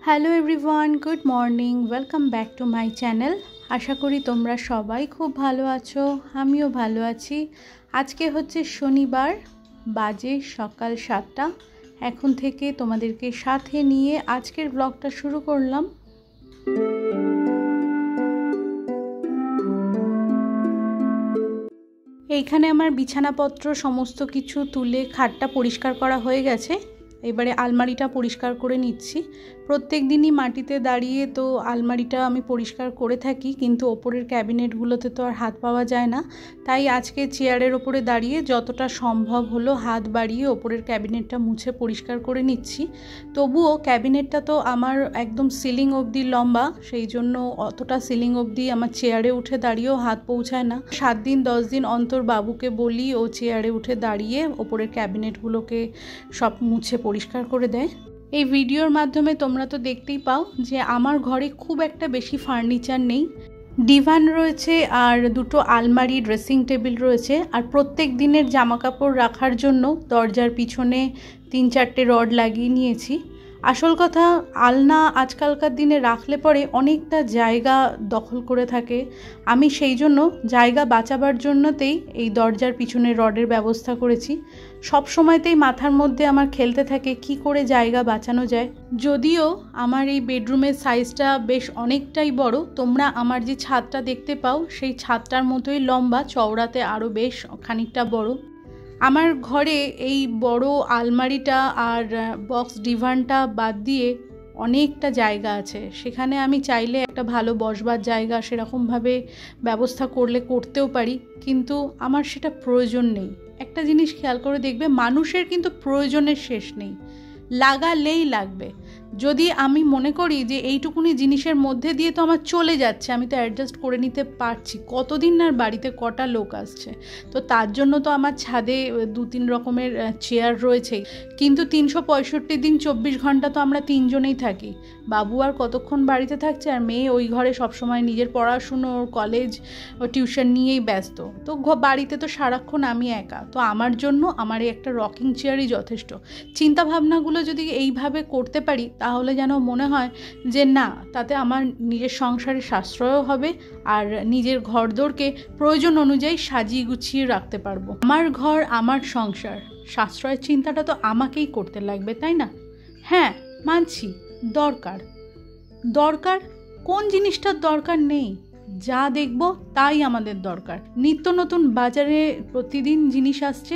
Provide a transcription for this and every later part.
Hello everyone, good morning, welcome back to my channel. আশা করি তোমরা সবাই খুব ভালো আছো, আমিও ভালো আছি। আজকে হচ্ছে শনিবার, বাজে সকাল 7টা। এখন থেকে তোমাদেরকে সাথে নিয়ে আজকের ব্লগটা শুরু করলাম। এইখানে আমার বিছানাপত্র সমস্ত কিছু তুলে খাটটা পরিষ্কার করা হয়ে গেছে। এবারে আলমারিটা পরিষ্কার করে নিচ্ছি। প্রত্যেক দিনই মাটিতে দাঁড়িয়ে তো আলমারিটা আমি পরিষ্কার করে থাকি, কিন্তু ওপরের ক্যাবিনেটগুলোতে তো আর হাত পাওয়া যায় না। তাই আজকে চেয়ারের ওপরে দাঁড়িয়ে যতটা সম্ভব হলো হাত বাড়িয়ে ওপরের ক্যাবিনেটটা মুছে পরিষ্কার করে নিচ্ছি। তবুও ক্যাবিনেটটা তো আমার একদম সিলিং অবধি লম্বা, সেই জন্য অতটা সিলিং অবধি আমার চেয়ারে উঠে দাঁড়িয়েও হাত পৌঁছায় না। 7 দিন 10 দিন অন্তর বাবুকে বলি ও চেয়ারে উঠে দাঁড়িয়ে ওপরের ক্যাবিনেটগুলোকে সব মুছে পরিষ্কার করে দেয়। এই ভিডিওর মাধ্যমে তোমরা তো দেখতেই পাও যে আমার ঘরে খুব একটা বেশি ফার্নিচার নেই। ডিভান রয়েছে আর দুটো আলমারি, ড্রেসিং টেবিল রয়েছে, আর প্রত্যেক দিনের জামা কাপড় রাখার জন্য দরজার পিছনে 3-4টে রড লাগিয়ে নিয়েছি। আসল কথা, আলনা আজকালকার দিনে রাখলে পরে অনেকটা জায়গা দখল করে থাকে। আমি সেই জন্য জায়গা বাঁচাবার জন্যতেই এই দরজার পিছনে রডের ব্যবস্থা করেছি। সব সময়তেই মাথার মধ্যে আমার খেলতে থাকে কি করে জায়গা বাঁচানো যায়। যদিও আমার এই বেডরুমের সাইজটা বেশ অনেকটাই বড়, তোমরা আমার যে ছাদটা দেখতে পাও সেই ছাদটার মতোই লম্বা, চওড়াতে আরও বেশ খানিকটা বড়। আমার ঘরে এই বড় আলমারিটা আর বক্স ডিভানটা বাদ দিয়ে অনেকটা জায়গা আছে। সেখানে আমি চাইলে একটা ভালো বসবার জায়গা সেরকমভাবে ব্যবস্থা করলে করতেও পারি, কিন্তু আমার সেটা প্রয়োজন নেই। একটা জিনিস খেয়াল করে দেখবে, মানুষের কিন্তু প্রয়োজনের শেষ নেই, লাগালেই লাগবে। যদি আমি মনে করি যে এইটুকুনি জিনিসের মধ্যে দিয়ে তো আমার চলে যাচ্ছে, আমি তো অ্যাডজাস্ট করে নিতে পারছি, কতদিন আর বাড়িতে কটা লোক আসছে, তো তার জন্য তো আমার ছাদে 2-3 রকমের চেয়ার রয়েছেই। কিন্তু 365 দিন 24 ঘন্টা তো আমরা 3 জনেই থাকি। বাবু আর কতক্ষণ বাড়িতে থাকছে, আর মেয়ে ওই ঘরে সবসময় নিজের পড়াশুনো, কলেজ ও টিউশন নিয়েই ব্যস্ত। তো বাড়িতে তো সারাক্ষণ আমি একা, তো আমার জন্য আমার এই একটা রকিং চেয়ারই যথেষ্ট। চিন্তাভাবনাগুলো যদি এইভাবে করতে পারি তাহলে যেন মনে হয় যে না, তাতে আমার নিজের সংসারে সাশ্রয়ও হবে আর নিজের ঘরদোরকে প্রয়োজন অনুযায়ী সাজিয়ে গুছিয়ে রাখতে পারবো। আমার ঘর, আমার সংসার, সাশ্রয়ের চিন্তাটা তো আমাকেই করতে লাগবে, তাই না? হ্যাঁ, মানছি দরকার। কোন জিনিসটার দরকার নেই? যা দেখব তাই আমাদের দরকার। নিত্য নতুন বাজারে প্রতিদিন জিনিস আসছে,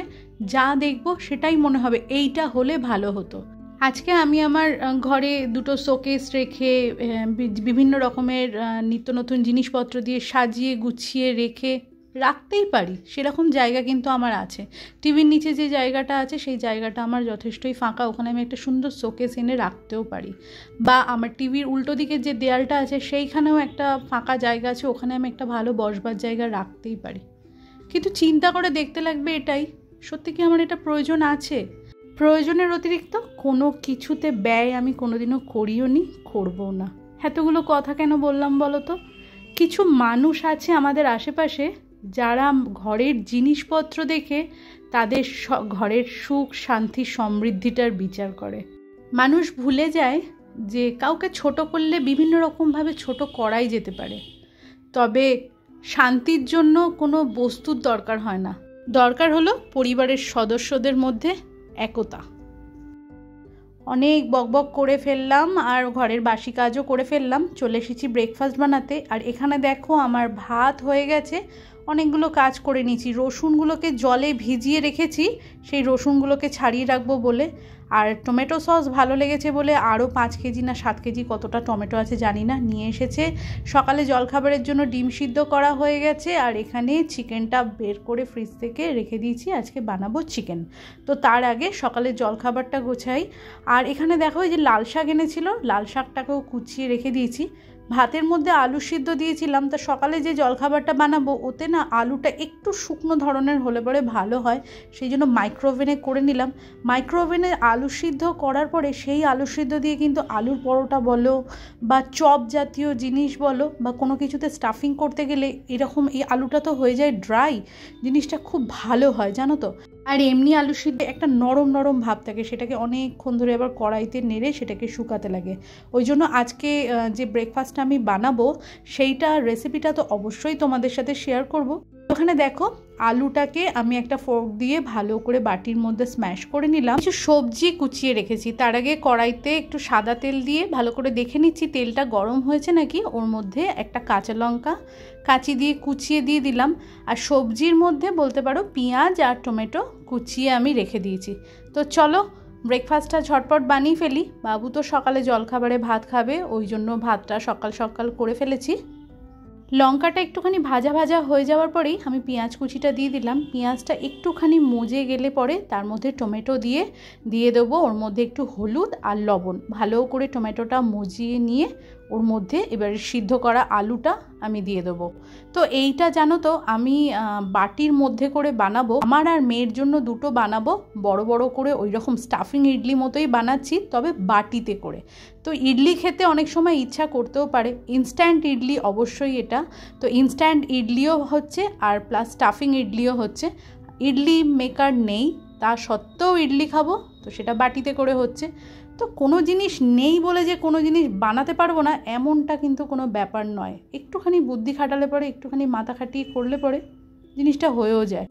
যা দেখব সেটাই মনে হবে এইটা হলে ভালো হতো। আজকে আমি আমার ঘরে দুটো শোকেস রেখে বিভিন্ন রকমের নিত্য নতুন জিনিসপত্র দিয়ে সাজিয়ে গুছিয়ে রাখতেই পারি, সেরকম জায়গা কিন্তু আমার আছে। টিভির নিচে যে জায়গাটা আছে সেই জায়গাটা আমার যথেষ্টই ফাঁকা, ওখানে আমি একটা সুন্দর শোকেস এনে রাখতেও পারি। বা আমার টিভির উল্টো দিকে যে দেয়ালটা আছে সেইখানেও একটা ফাঁকা জায়গা আছে, ওখানে আমি একটা ভালো বসবার জায়গা রাখতেই পারি। কিন্তু চিন্তা করে দেখতে লাগবে এটাই, সত্যি কি আমার এটা প্রয়োজন আছে? প্রয়োজনের অতিরিক্ত কোনো কিছুতে ব্যয় আমি কোনোদিনও করিও নি, করবো না। এতগুলো কথা কেন বললাম বলো তো? কিছু মানুষ আছে আমাদের আশেপাশে যারা ঘরের জিনিসপত্র দেখে তাদের ঘরের সুখ, শান্তি, সমৃদ্ধিটার বিচার করে। মানুষ ভুলে যায় যে কাউকে ছোট করলে বিভিন্ন রকমভাবে ছোট করাই যেতে পারে, তবে শান্তির জন্য কোনো বস্তুর দরকার হয় না। দরকার হলো পরিবারের সদস্যদের মধ্যে একতা। অনেক বকবক করে ফেললাম আর ঘরের বাসি কাজও করে ফেললাম। চলে এসেছি ব্রেকফাস্ট বানাতে, আর এখানে দেখো আমার ভাত হয়ে গেছে। অনেকগুলো কাজ করে নিয়েছি। রসুনগুলোকে জলে ভিজিয়ে রেখেছি সেই রসুনগুলোকে ছাড়িয়ে রাখবো বলে, আর টমেটো সস ভালো লেগেছে বলে আরও 5 কেজি না 7 কেজি কতটা টমেটো আছে জানি না নিয়ে এসেছে। সকালে জলখাবারের জন্য ডিম সিদ্ধ করা হয়ে গেছে, আর এখানে চিকেনটা বের করে ফ্রিজ থেকে রেখে দিয়েছি, আজকে বানাবো চিকেন। তো তার আগে সকালের জলখাবারটা গোছাই। আর এখানে দেখো এই যে লাল শাক এনেছিল, লাল শাকটাকেও কুচিয়ে রেখে দিয়েছি। ভাতের মধ্যে আলু সিদ্ধ দিয়েছিলাম, তা সকালে যে জলখাবারটা বানাবো ওতে না আলুটা একটু শুকনো ধরনের হলে পরে ভালো হয়, সেই জন্য মাইক্রোওভেনে করে নিলাম। মাইক্রোওভেনে আলু সিদ্ধ করার পরে সেই আলু সিদ্ধ দিয়ে কিন্তু আলুর পরোটা বলো বা চপ জাতীয় জিনিস বলো বা কোনো কিছুতে স্টাফিং করতে গেলে এরকম এই আলুটা তো হয়ে যায় ড্রাই, জিনিসটা খুব ভালো হয় জানো তো। আর এমনি আলু সিদ্ধ একটা নরম নরম ভাব থাকে, সেটাকে অনেকক্ষণ ধরে আবার কড়াইতে নেড়ে সেটাকে শুকাতে লাগে। ওই জন্য আজকে যে ব্রেকফাস্টটা আমি বানাবো সেইটা রেসিপিটা তো অবশ্যই তোমাদের সাথে শেয়ার করব। ওখানে দেখো আলুটাকে আমি একটা ফোর্ক দিয়ে ভালো করে বাটির মধ্যে স্ম্যাশ করে নিলাম। কিছু সবজি কুচিয়ে রেখেছি, তার আগে কড়াইতে একটু সাদা তেল দিয়ে ভালো করে দেখে নিচ্ছি তেলটা গরম হয়েছে নাকি। ওর মধ্যে একটা কাঁচা লঙ্কা কাঁচি দিয়ে কুচিয়ে দিয়ে দিলাম, আর সবজির মধ্যে বলতে পারো পেঁয়াজ আর টমেটো কুচিয়ে আমি রেখে দিয়েছি। তো চলো ব্রেকফাস্টটা ঝটপট বানিয়ে ফেলি। বাবু তো সকালে জলখাবারে ভাত খাবে, ওই জন্য ভাতটা সকাল সকাল করে ফেলেছি। লঙ্কাটা একটুখানি ভাজা ভাজা হয়ে যাওয়ার পরেই আমি পেঁয়াজ কুচিটা দিয়ে দিলাম। পেঁয়াজটা একটুখানি মজে গেলে পরে তার মধ্যে টমেটো দিয়ে দেবো, ওর মধ্যে একটু হলুদ আর লবণ, ভালো করে টমেটোটা মজিয়ে নিয়ে ওর মধ্যে এবার সিদ্ধ করা আলুটা আমি দিয়ে দেবো। তো এইটা জানো তো আমি বাটির মধ্যে করে বানাবো, আমার আর মেয়ের জন্য দুটো বানাবো, বড় বড় করে ওই রকম স্টাফিং ইডলি মতোই বানাচ্ছি, তবে বাটিতে করে। তো ইডলি খেতে অনেক সময় ইচ্ছা করতেও পারে, ইনস্ট্যান্ট ইডলি অবশ্যই এটা। তো ইনস্ট্যান্ট ইডলিও হচ্ছে আর প্লাস স্টাফিং ইডলিও হচ্ছে। ইডলি মেকার নেই, তা সত্ত্বেও ইডলি খাবো, তো সেটা বাটিতে করে হচ্ছে। তো কোনো জিনিস নেই বলে যে কোনো জিনিস বানাতে পারবো না এমনটা কিন্তু কোনো ব্যাপার নয়। একটুখানি বুদ্ধি খাটালে পরে, একটুখানি মাথা খাটিয়ে করলে পরে জিনিসটা হয়েও যায়।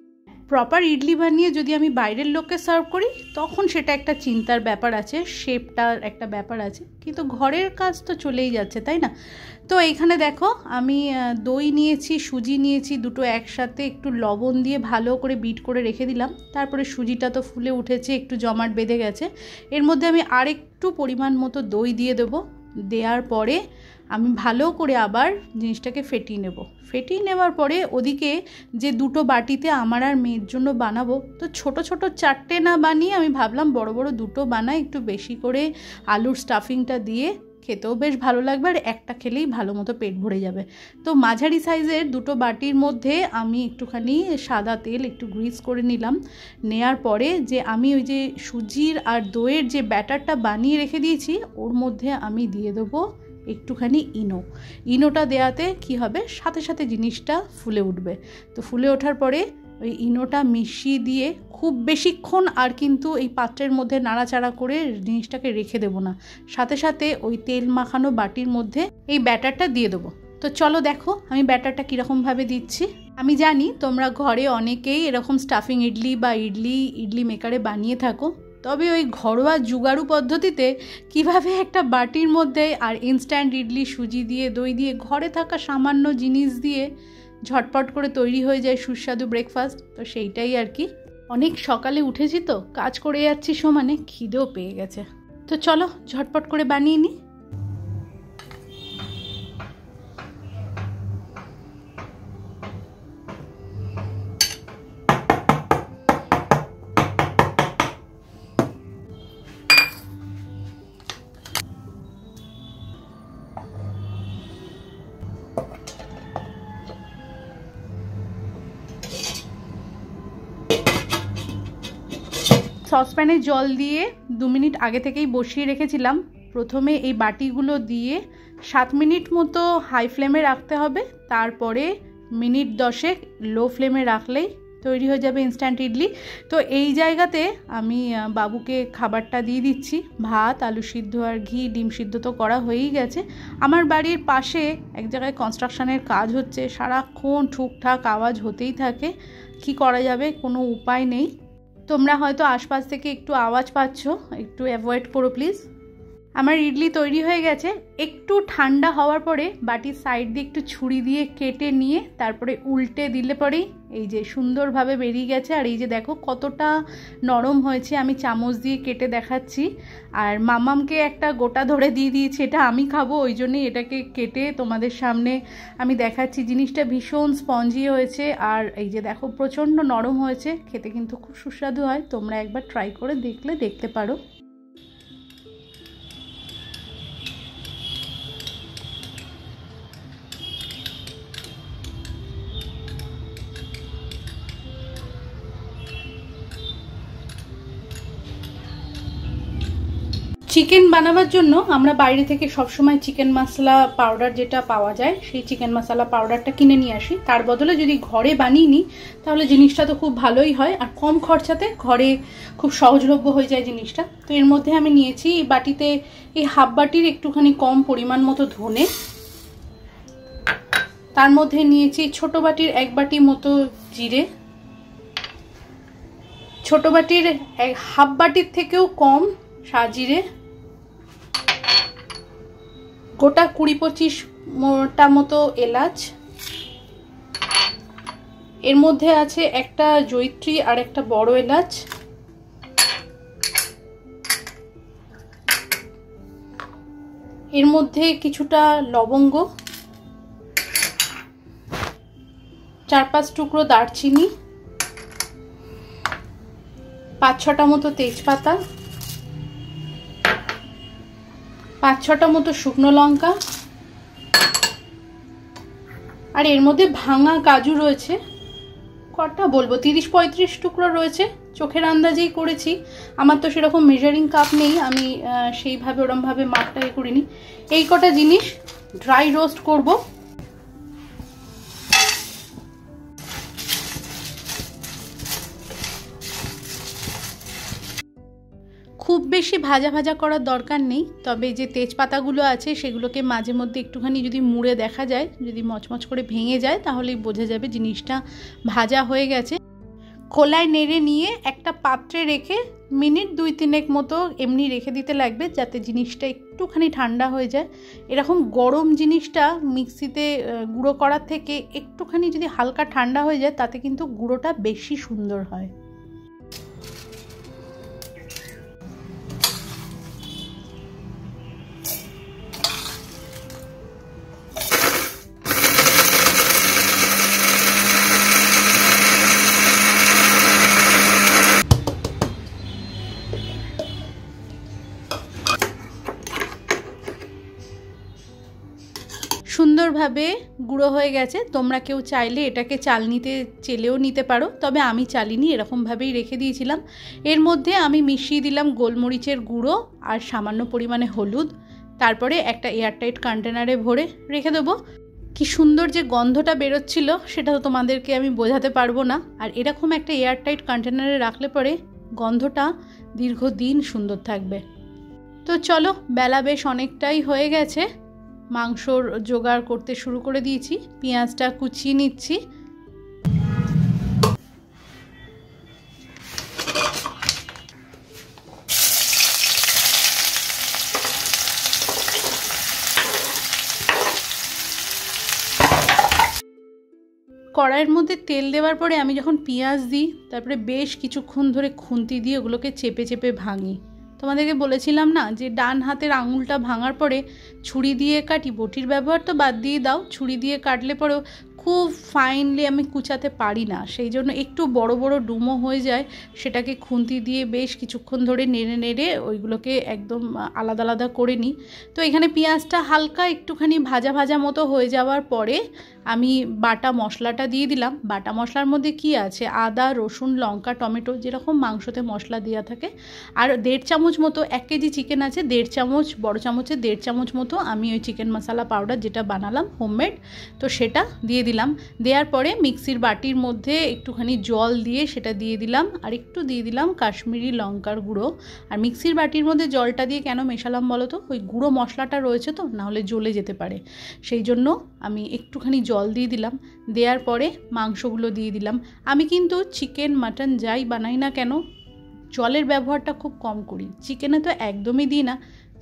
প্রপার ইডলি বানিয়ে যদি আমি বাইরের লোককে সার্ভ করি তখন সেটা একটা চিন্তার ব্যাপার আছে, শেপটার একটা ব্যাপার আছে, কিন্তু ঘরের কাজ তো চলেই যাচ্ছে, তাই না? তো এইখানে দেখো আমি দই নিয়েছি, সুজি নিয়েছি, দুটো একসাথে একটু লবণ দিয়ে ভালো করে বিট করে রেখে দিলাম। তারপরে সুজিটা তো ফুলে উঠেছে, একটু জমাট বেঁধে গেছে, এর মধ্যে আমি আরেকটু পরিমাণ মতো দই দিয়ে দেবো। দেওয়ার পরে আমি ভালো করে আবার জিনিসটাকে ফেটিয়ে নেব। ফেটিয়ে নেওয়ার পরে ওদিকে যে দুটো বাটিতে আমার আর মেয়ের জন্য বানাবো, তো ছোট ছোট চারটে না বানিয়ে আমি ভাবলাম বড় বড় দুটো বানাই, একটু বেশি করে আলুর স্টাফিংটা দিয়ে খেতেও বেশ ভালো লাগবে, আর একটা খেলেই ভালো মতো পেট ভরে যাবে। তো মাঝারি সাইজের দুটো বাটির মধ্যে আমি একটুখানি সাদা তেল একটু গ্রিস করে নিলাম। নেয়ার পরে যে আমি ওই যে সুজির আর দইয়ের যে ব্যাটারটা বানিয়ে রেখে দিয়েছি ওর মধ্যে আমি দিয়ে দেবো একটুখানি ইনোটা দেওয়াতে কি হবে, সাথে সাথে জিনিসটা ফুলে উঠবে। তো ফুলে ওঠার পরে ওই ইনোটা মিশিয়ে দিয়ে খুব বেশিক্ষণ আর কিন্তু এই পাত্রের মধ্যে নাড়াচাড়া করে জিনিসটাকে রেখে দেবো না, সাথে সাথে ওই তেল মাখানো বাটির মধ্যে এই ব্যাটারটা দিয়ে দেবো। তো চলো দেখো আমি ব্যাটারটা কীরকমভাবে দিচ্ছি। আমি জানি তোমরা ঘরে অনেকেই এরকম স্টাফিং ইডলি বা ইডলি মেকারে বানিয়ে থাকো, তবে ওই ঘরোয়া জুগাড়ু পদ্ধতিতে কিভাবে একটা বাটির মধ্যে আর ইনস্ট্যান্ট ইডলি সুজি দিয়ে দই দিয়ে ঘরে থাকা সামান্য জিনিস দিয়ে ঝটপট করে তৈরি হয়ে যায় সুস্বাদু ব্রেকফাস্ট। তো সেইটাই আর কি। অনেক সকালে উঠেছি তো কাজ করে যাচ্ছি সমানে, খিদেও পেয়ে গেছে। তো চলো ঝটপট করে বানিয়ে নিই। সসপ্যানে জল দিয়ে 2 মিনিট আগে থেকেই বসিয়ে রেখেছিলাম। প্রথমে এই বাটিগুলো দিয়ে 7 মিনিট মতো হাই ফ্লেমে রাখতে হবে, তারপরে মিনিট 10 লো ফ্লেমে রাখলেই তৈরি হয়ে যাবে ইনস্ট্যান্ট ইডলি। তো এই জায়গাতে আমি বাবুকে খাবারটা দিয়ে দিচ্ছি, ভাত, আলু সিদ্ধ আর ঘি, ডিম সিদ্ধ তো করা হয়েই গেছে। আমার বাড়ির পাশে এক জায়গায় কনস্ট্রাকশনের কাজ হচ্ছে, সারাক্ষণ ঠুকঠাক আওয়াজ হতেই থাকে, কি করা যাবে, কোনো উপায় নেই। তোমরা হয়তো আশপাশ থেকে একটু আওয়াজ পাচ্ছ, একটু অ্যাভয়েড করো প্লিজ। আমার ইডলি তৈরি হয়ে গেছে। একটু ঠান্ডা হওয়ার পরে বাটির সাইড দিয়ে একটু ছুরি দিয়ে কেটে নিয়ে তারপরে উল্টে দিলে পরেই এই যে সুন্দরভাবে বেরিয়ে গেছে। আর এই যে দেখো কতটা নরম হয়েছে, আমি চামচ দিয়ে কেটে দেখাচ্ছি। আর মামামকে একটা গোটা ধরে দিয়ে দিয়েছি, এটা আমি খাবো ওই জন্যই এটাকে কেটে তোমাদের সামনে আমি দেখাচ্ছি। জিনিসটা ভীষণ স্পঞ্জি হয়েছে, আর এই যে দেখো প্রচণ্ড নরম হয়েছে, খেতে কিন্তু খুব সুস্বাদু হয়। তোমরা একবার ট্রাই করে দেখতে পারো। চিকেন বানাবার জন্য আমরা বাইরে থেকে সবসময় চিকেন মশলা পাউডার যেটা পাওয়া যায় সেই চিকেন মশলা পাউডারটা কিনে নিয়ে আসি। তার বদলে যদি ঘরে বানিয়ে নিই তাহলে জিনিসটা তো খুব ভালোই হয়, আর কম খরচাতে ঘরে খুব সহজলভ্য হয়ে যায় জিনিসটা। তো এর মধ্যে আমি নিয়েছি এই বাটিতে, এই হাফ বাটির একটুখানি কম পরিমাণ মতো ধনে, তার মধ্যে নিয়েছি ছোট বাটির 1 বাটি মতো জিরে, ছোট বাটির হাফ বাটির থেকেও কম সাজিরে, গোটা 20-25টা মতো এলাচ, এর মধ্যে আছে একটা জয়িত্রী আর একটা বড় এলাচ, এর মধ্যে কিছুটা লবঙ্গ, 4-5 টুকরো দারচিনি, 5-6টা মতো তেজপাতা, 5-6টা মতো শুকনো লঙ্কা, আর এর মধ্যে ভাঙা কাজু রয়েছে, কটা বলবো 30-35 টুকরো রয়েছে, চোখের আন্দাজেই করেছি। আমার তো সেরকম মেজারিং কাপ নেই, আমি সেইভাবে ওরমভাবে মাপটা করিনি। এই কটা জিনিস ড্রাই রোস্ট করব। খুব বেশি ভাজা ভাজা করার দরকার নেই, তবে যে তেজপাতাগুলো আছে সেগুলোকে মাঝে মধ্যে একটুখানি যদি মুড়ে দেখা যায়, যদি মচমচ করে ভেঙে যায় তাহলেই বোঝা যাবে জিনিসটা ভাজা হয়ে গেছে। খোলায় নেড়ে নিয়ে একটা পাত্রে রেখে মিনিট 2-3 মতো এমনি রেখে দিতে লাগবে, যাতে জিনিসটা একটুখানি ঠান্ডা হয়ে যায়। এরকম গরম জিনিসটা মিক্সিতে গুঁড়ো করার থেকে একটুখানি যদি হালকা ঠান্ডা হয়ে যায় তাতে কিন্তু গুঁড়োটা বেশি সুন্দর হয়। সুন্দরভাবে গুঁড়ো হয়ে গেছে। তোমরা কেউ চাইলে এটাকে চালনিতে চেলেও নিতে পারো, তবে আমি চালিনি, এরকমভাবেই রেখে দিয়েছিলাম। এর মধ্যে আমি মিশিয়ে দিলাম গোলমরিচের গুঁড়ো আর সামান্য পরিমাণে হলুদ, তারপরে একটা এয়ারটাইট কন্টেনারে ভরে রেখে দেবো। কি সুন্দর যে গন্ধটা বেরোচ্ছিল সেটা তো তোমাদেরকে আমি বোঝাতে পারবো না। আর এরকম একটা এয়ারটাইট কন্টেনারে রাখলে পরে গন্ধটা দীর্ঘদিন সুন্দর থাকবে। তো চলো, বেলা বেশ অনেকটাই হয়ে গেছে, মাংসর জোগাড় করতে শুরু করে দিয়েছি। পেঁয়াজটা কুচিয়ে নিচ্ছি। কড়াইয়ের মধ্যে তেল দেওয়ার পরে আমি যখন পেঁয়াজ দিই তারপরে বেশ কিছুক্ষণ ধরে খুন্তি দিয়ে ওগুলোকে চেপে চেপে ভাঙি। তোমাদেরকে বলেছিলাম না যে ডান হাতের আঙুলটা ভাঙার পরে ছুরি দিয়ে কাটি, বটির ব্যবহার তো বাদ দিয়ে দাও, ছুরি দিয়ে কাটলে পরেও খুব ফাইনলি আমি কুচাতে পারি না, সেই জন্য একটু বড় বড় ডুমো হয়ে যায়। সেটাকে খুন্তি দিয়ে বেশ কিছুক্ষণ ধরে নেড়ে নেড়ে ওইগুলোকে একদম আলাদা আলাদা করে নিই। তো এখানে পেঁয়াজটা হালকা একটুখানি ভাজা ভাজা মতো হয়ে যাওয়ার পরে আমি বাটা মশলাটা দিয়ে দিলাম। বাটা মশলার মধ্যে কি আছে, আদা, রসুন, লঙ্কা, টমেটো, যেরকম মাংসতে মশলা দেওয়া থাকে। আর 1.5 চামচ মতো, 1 কেজি চিকেন আছে, 1.5 চামচ, বড় চামচে 1.5 চামচ মতো আমি ওই চিকেন মশলা পাউডার যেটা বানালাম হোমমেড, তো সেটা দিয়ে দিলাম। দেওয়ার পরে মিক্সির বাটির মধ্যে একটুখানি জল দিয়ে সেটা দিয়ে দিলাম, আর একটু দিয়ে দিলাম কাশ্মীরি লঙ্কার গুঁড়ো। আর মিক্সির বাটির মধ্যে জলটা দিয়ে কেন মেশালাম বলো তো, ওই গুঁড়ো মশলাটা রয়েছে তো, নাহলে জ্বলে যেতে পারে, সেই জন্য আমি একটুখানি জল দিয়ে দিলাম। দেওয়ার পরে মাংসগুলো দিয়ে দিলাম। আমি কিন্তু চিকেন, মাটন যাই বানাই না কেন জলের ব্যবহারটা খুব কম করি, চিকেনে তো একদমই দিই না।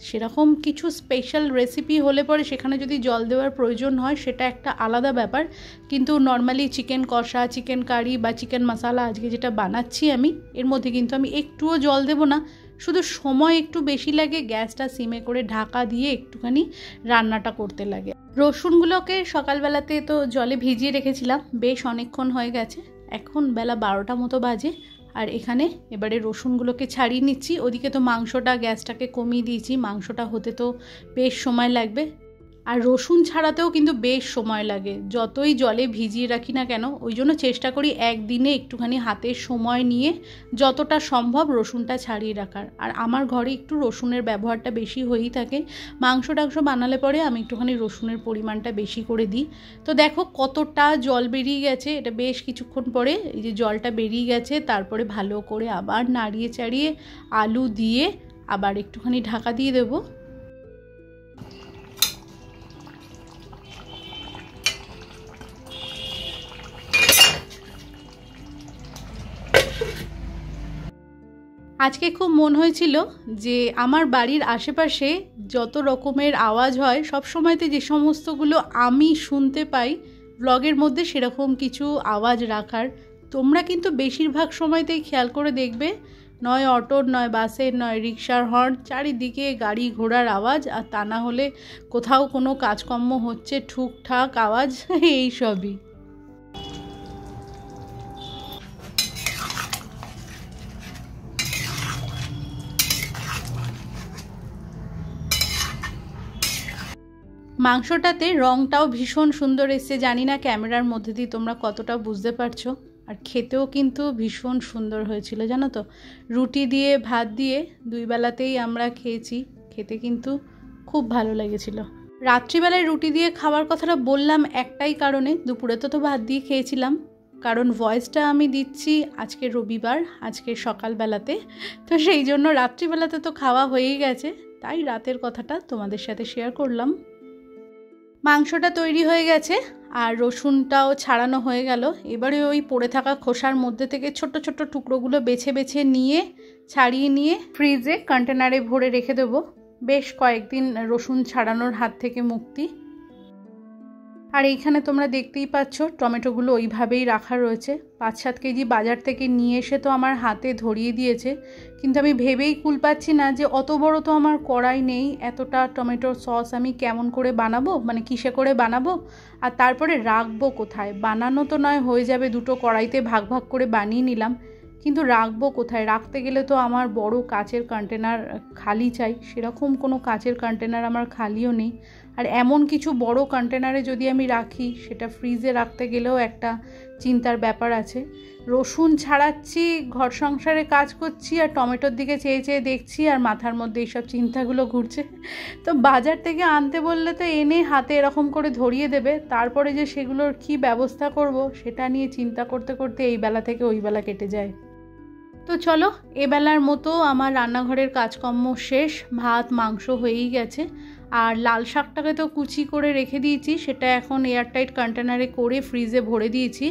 সেরকম কিছু স্পেশাল রেসিপি হলে পরে সেখানে যদি জল দেওয়ার প্রয়োজন হয় সেটা একটা আলাদা ব্যাপার, কিন্তু নর্মালি চিকেন কষা, চিকেন কারি বা চিকেন মশলা আজকে যেটা বানাচ্ছি আমি, এর মধ্যে কিন্তু আমি একটুও জল দেব না। শুধু সময় একটু বেশি লাগে, গ্যাসটা সিমে করে ঢাকা দিয়ে একটুখানি রান্নাটা করতে লাগে। রসুনগুলোকে সকালবেলাতে তো জলে ভিজিয়ে রেখেছিলাম, বেশ অনেকক্ষণ হয়ে গেছে, এখন বেলা 12টা মতো বাজে। আর এখানে এবারে রসুনগুলোকে ছাড়িয়ে নিচ্ছি। ওদিকে তো মাংসটা, গ্যাসটাকে কমিয়ে দিয়েছি, মাংসটা হতে তো বেশ সময় লাগবে। আর রসুন ছাড়াতেও কিন্তু বেশ সময় লাগে, যতই জলে ভিজিয়ে রাখি না কেন। ওই জন্য চেষ্টা করি একদিনে একটুখানি হাতের সময় নিয়ে যতটা সম্ভব রসুনটা ছাড়িয়ে রাখার। আর আমার ঘরে একটু রসুনের ব্যবহারটা বেশি হয়েই থাকে। মাংস টাংস বানালে পরে আমি একটুখানি রসুনের পরিমাণটা বেশি করে দিই। তো দেখো কতটা জল বেরিয়ে গেছে, এটা বেশ কিছুক্ষণ পরে এই যে জলটা বেরিয়ে গেছে, তারপরে ভালো করে আবার নাড়িয়ে চাড়িয়ে আলু দিয়ে আবার একটুখানি ঢাকা দিয়ে দেবো। আজকে খুব মন হয়েছিল যে আমার বাড়ির আশেপাশে যত রকমের আওয়াজ হয় সব সময়তে যে সমস্তগুলো আমি শুনতে পাই ব্লগের মধ্যে সেরকম কিছু আওয়াজ রাখার। তোমরা কিন্তু বেশিরভাগ সময়তেই খেয়াল করে দেখবে, নয় অটোর, নয় বাসের, নয় রিক্সার হর্ন, চারিদিকে গাড়ি ঘোড়ার আওয়াজ, আর তা না হলে কোথাও কোনো কাজকর্ম হচ্ছে ঠুকঠাক আওয়াজ, এই সবই। মাংসটাতে রঙটাও ভীষণ সুন্দর এসছে, জানি না ক্যামেরার মধ্যে দিয়ে তোমরা কতটা বুঝতে পারছো। আর খেতেও কিন্তু ভীষণ সুন্দর হয়েছিল জানো তো। রুটি দিয়ে ভাত দিয়ে দুই বেলাতেই আমরা খেয়েছি, খেতে কিন্তু খুব ভালো লেগেছিল। রাত্রিবেলায় রুটি দিয়ে খাওয়ার কথাটা বললাম একটাই কারণে, দুপুরে তো ভাত দিয়ে খেয়েছিলাম, কারণ ভয়েসটা আমি দিচ্ছি আজকে রবিবার, আজকে সকালবেলাতে, তো সেই জন্য রাত্রিবেলাতে তো খাওয়া হয়েই গেছে, তাই রাতের কথাটা তোমাদের সাথে শেয়ার করলাম। মাংসটা তৈরি হয়ে গেছে আর রসুনটাও ছাড়ানো হয়ে গেল। এবারে ওই পড়ে থাকা খোসার মধ্যে থেকে ছোট ছোট টুকরোগুলো বেছে বেছে নিয়ে ছাড়িয়ে নিয়ে ফ্রিজে কন্টেনারে ভরে রেখে দেবো, বেশ কয়েকদিন রসুন ছাড়ানোর হাত থেকে মুক্তি। আর এইখানে তোমরা দেখতেই পাচ্ছ টমেটোগুলো ওইভাবেই রাখা রয়েছে। 5-7 কেজি বাজার থেকে নিয়ে এসে তো আমার হাতে ধরিয়ে দিয়েছে, কিন্তু আমি ভেবেই কুল পাচ্ছি না যে অত বড় তো আমার কড়াই নেই, এতটা টমেটোর সস আমি কেমন করে বানাবো, মানে কিসে করে বানাবো, আর তারপরে রাখবো কোথায়। বানানো তো নয় হয়ে যাবে, দুটো কড়াইতে ভাগ ভাগ করে বানিয়ে নিলাম, কিন্তু রাখবো কোথায়? রাখতে গেলে তো আমার বড় কাচের কন্টেনার খালি চাই, সেরকম কোনো কাচের কন্টেনার আমার খালিও নেই। আর এমন কিছু বড় কন্টেনারে যদি আমি রাখি, সেটা ফ্রিজে রাখতে গেলেও একটা চিন্তার ব্যাপার আছে। রসুন ছাড়াচ্ছি, ঘর সংসারে কাজ করছি, আর টমেটোর দিকে চেয়ে চেয়ে দেখছি, আর মাথার মধ্যে এইসব চিন্তাগুলো ঘুরছে। তো বাজার থেকে আনতে বললে তো এনে হাতে এরকম করে ধরিয়ে দেবে, তারপরে যে সেগুলোর কি ব্যবস্থা করব সেটা নিয়ে চিন্তা করতে করতে এই বেলা থেকে ওই বেলা কেটে যায়। তো চলো, এবেলার মতো আমার রান্নাঘরের কাজকর্ম শেষ, ভাত মাংস হয়েই গেছে। আর লাল শাকটাকে তো কুচি করে রেখে দিয়েছি, সেটা এখন এয়ারটাইট কন্টেনারে করে ফ্রিজে ভরে দিয়েছি।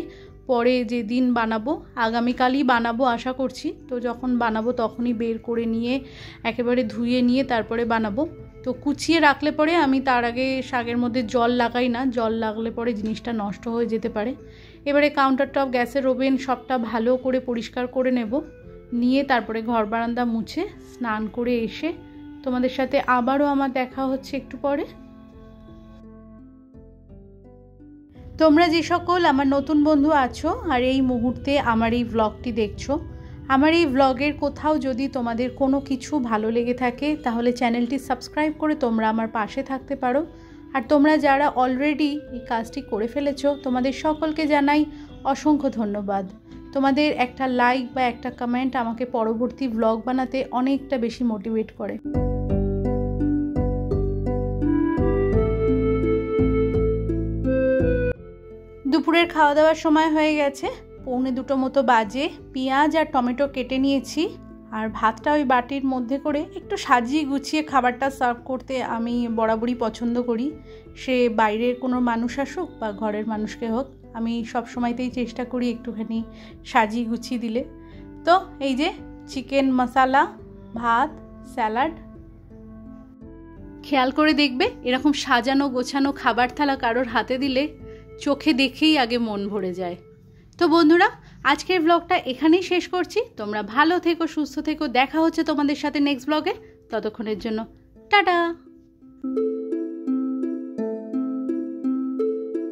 পরে যেদিন বানাবো, আগামীকালই বানাবো আশা করছি, তো যখন বানাবো তখনই বের করে নিয়ে একেবারে ধুয়ে নিয়ে তারপরে বানাবো। তো কুচিয়ে রাখলে পরে আমি তার আগে শাকের মধ্যে জল লাগাই না, জল লাগলে পরে জিনিসটা নষ্ট হয়ে যেতে পারে। এবারে কাউন্টার টপ, গ্যাসের ওভেন সবটা ভালো করে পরিষ্কার করে নেব, নিয়ে তারপরে ঘর বারান্দা মুছে স্নান করে এসে তোমাদের সাথে আবারও আমার দেখা হচ্ছে একটু পরে। তোমরা যে সকল আমার নতুন বন্ধু আছো আর এই মুহূর্তে আমার এই ব্লগটি দেখছো, আমার এই ব্লগের কোথাও যদি তোমাদের কোনো কিছু ভালো লেগে থাকে তাহলে চ্যানেলটি সাবস্ক্রাইব করে তোমরা আমার পাশে থাকতে পারো। আর তোমরা যারা অলরেডি এই কাজটি করে ফেলেছো, তোমাদের সকলকে জানাই অসংখ্য ধন্যবাদ। তোমাদের একটা লাইক বা একটা কমেন্ট আমাকে পরবর্তী ব্লগ বানাতে অনেকটা বেশি মোটিভেট করে। দুপুরের খাওয়া দাওয়ার সময় হয়ে গেছে, 1:45 মতো বাজে। পেঁয়াজ আর টমেটো কেটে নিয়েছি, আর ভাতটা ওই বাটির মধ্যে করে একটু সাজিয়ে গুছিয়ে খাবারটা সার্ভ করতে আমি বরাবরই পছন্দ করি। সে বাইরের কোনো মানুষ আসুক বা ঘরের মানুষকে হোক, আমি সব সময়তেই চেষ্টা করি একটুখানি সাজিয়ে গুছিয়ে দিলে। তো এই যে চিকেন মশলা, ভাত, স্যালাড। খেয়াল করে দেখবে এরকম সাজানো গোছানো খাবার থালা কারোর হাতে দিলে চোখে দেখেই আগে মন ভরে যায়। তো বন্ধুরা, আজকের ব্লগটা এখানেই শেষ করছি। তোমরা ভালো থেকো, সুস্থ থেকো, দেখা হচ্ছে তোমাদের সাথে নেক্সট ব্লগে। ততক্ষণের জন্য টাটা।